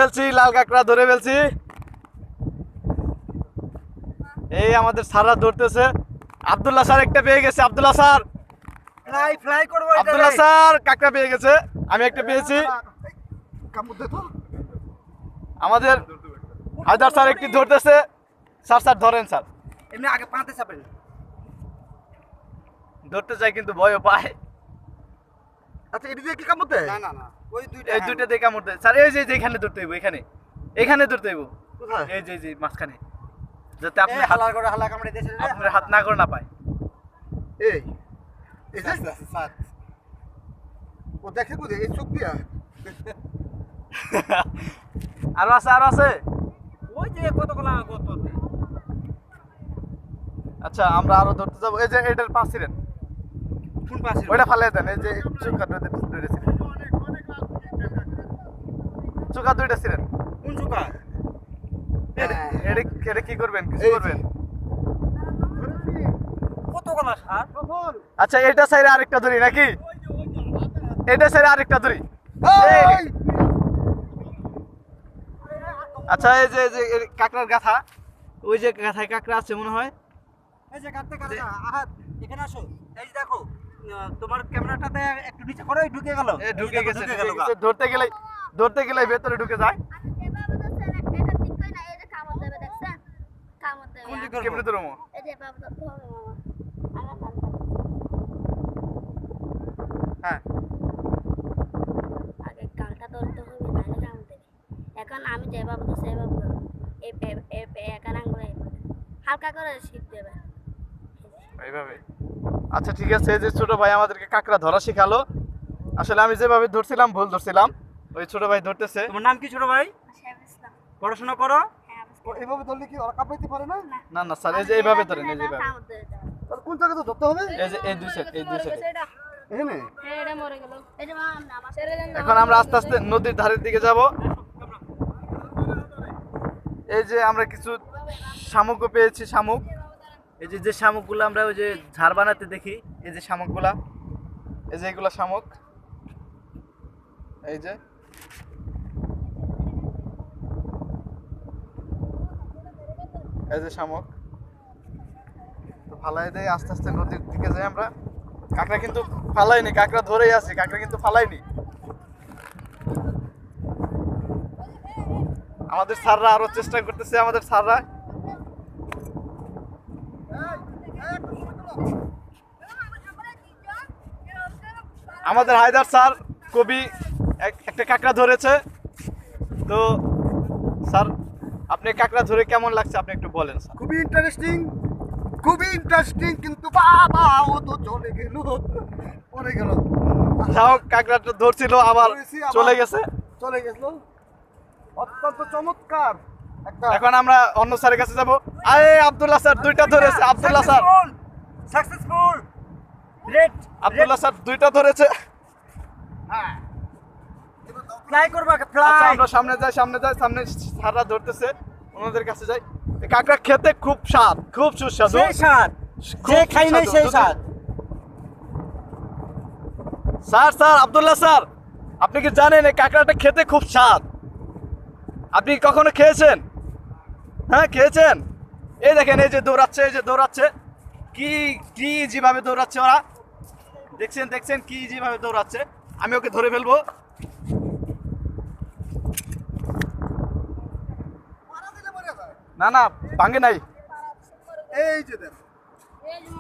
ফেলছি, লাল কাঁকড়া ধরে ফেলছি। এই আমাদের স্যাররা ধরতেছে। আব্দুল্লাহ স্যার একটা পেয়ে গেছে। আব্দুল্লাহ স্যার ফ্লাই করব। আব্দুল্লাহ স্যার কাঁকড়া পেয়ে গেছে, আমি একটা পেয়েছি। আমাদের হায়দার স্যার একটি ধরতেছে। স্যার স্যার ধরেন স্যার। এমনি আগে পাতে চাপেন। ধরতে চাই কিন্তু ভয়ও পায়। আচ্ছা এটা দিয়ে কি কামড় দেয়? না না না, ওই দুইটা। এই দুইটা দিয়ে কামড় দেয় স্যার। এই যে এখানে ধরতে হইব, এখানে ধরতে হইব। কোথায়? এই যে মাঝখানে, যাতে আপনি হালা করে হালা কামড়ে দিয়েছে। আপনার হাত না করে না পায়। এই এই যে স্যার ও দেখে কোথায় এই চোখ দিয়া? আরো আছে, আরো আছে। ওই যে কতগুলা কত। আচ্ছা আমরা আরো ধরতে যাবো। এই যে এটার পাশ ছিলেন, কোন পাশে? ওইটা ফালিয়ে দেন। এই যে চুকা দুইটা ছিলেন, চুকা দুইটা ছিলেন। কোন চুকা? এটা কি করবেন, কিছু করবেন? কতগুলা স্যার? আচ্ছা এটা সাইডে আরেকটা ধরি নাকি? এটা সাইডে আরেকটা ধরি। আচ্ছা এই যে কাঁকড়ার গাথা, ওই যে গাথায় কাঁকড়া আছে মনে হয়। এই যে কাটতে কাটতে আহাত এখানে আসো। এই যে দেখো তোমার ক্যামেরাটাতে একটু নিচে করো, ঢুকে গেল। ঢুকে গেছে। ধরতে গেলে ভেতরে ঢুকে যায়। কেমনে ধরবো? হ্যাঁ আগে কালটা ধরতে হবে, নাহলে কামড় দেবে। এখন আমি যেভাবে তো সেভাবে ধরো। এই একা আঙ্গুলে হালকা করে শিখ দেবে এইভাবে। আচ্ছা ঠিক আছে। এই যে ছোট ভাই আমাদেরকে কাঁকড়া ধরা শেখালো। আসলে আমি যেভাবে ধরছিলাম ভুল ধরছিলাম, ওই ছোট ভাই ধরতেছে। তোমার নাম কি ছোট ভাই? পড়াশোনা করো? হ্যাঁ, এইভাবে ধরলে কি ওরা কামড়াইতে পারে না? না না স্যার, এই যে এইভাবে ধরেন, এই যে এইভাবে। তাহলে কোন জায়গাতে ধরতে হবে? এই যে এই দুই সাইড, এই দুই সাইড। এখানে? হ্যাঁ, এটা মরে গেল। এই যে মাম না আমার ছেড়ে দেন না। এখন আমরা আস্তে আস্তে নদীর ধারের দিকে যাব। এই যে আমরা কিছু শামুকও পেয়েছি, শামুক। এই যে শামুকগুলো আমরা ওই যে ঝাড় বানাতে দেখি, এই যে শামুকগুলা, এই যে এগুলা শামুক। এই যে শামুক। তো ফালাই দেয় আস্তে আস্তে নদীর দিকে যাই আমরা। কাঁকড়া কিন্তু ফালাইনি, কাঁকড়া ধরেই আছে, কাঁকড়া কিন্তু ফালাইনি। আমাদের স্যাররা আরো চেষ্টা করতেছে, আমাদের স্যাররা। আমাদের হায়দার স্যার কবি একটা কাঁকড়া ধরেছে। তো স্যার আপনি কাঁকড়া ধরে কেমন লাগছে আপনি একটু বলেন স্যার। খুবই ইন্টারেস্টিং, খুবই ইন্টারেস্টিং, কিন্তু বাবা ও তো চলে গেল, পড়ে গেল। যাও, কাঁকড়াটা ধরছিল আবার চলে গেছে। চলে গেল। অত্যন্ত চমৎকার একটা। এখন আমরা অন্য স্যারের কাছে যাব। আরে আব্দুল্লাহ স্যার দুইটা ধরেছে। Abdullah sir successful. Red Abdullah sir দুইটা ধরেছে। হ্যাঁ, ফ্লাই করবা, আচ্ছা ফ্লাই। আমরা সামনে যাই, সামনে স্যাররা ধরতেছে, ওনাদের কাছে যাই। এই কাঁকড়া খেতে খুব স্বাদ, খুব সুস্বাদু। সেই স্বাদ, খুব যে খাই নাই সেই সুস্বাদু। স্বাদ। স্যার আব্দুল্লাহ স্যার, আপনি কি জানেন এই কাঁকড়াটা খেতে খুব স্বাদ? আপনি কখনো খেয়েছেন? হ্যাঁ খেয়েছেন। এই দেখেন, এই যে দৌড়াচ্ছে, কি যেভাবে দৌড়াচ্ছে ওরা। দেখছেন কি যেভাবে দৌড়াচ্ছে। আমি ওকে ধরে ফেলবো। না ভাঙে নাই। এই যে দেখ, এই যে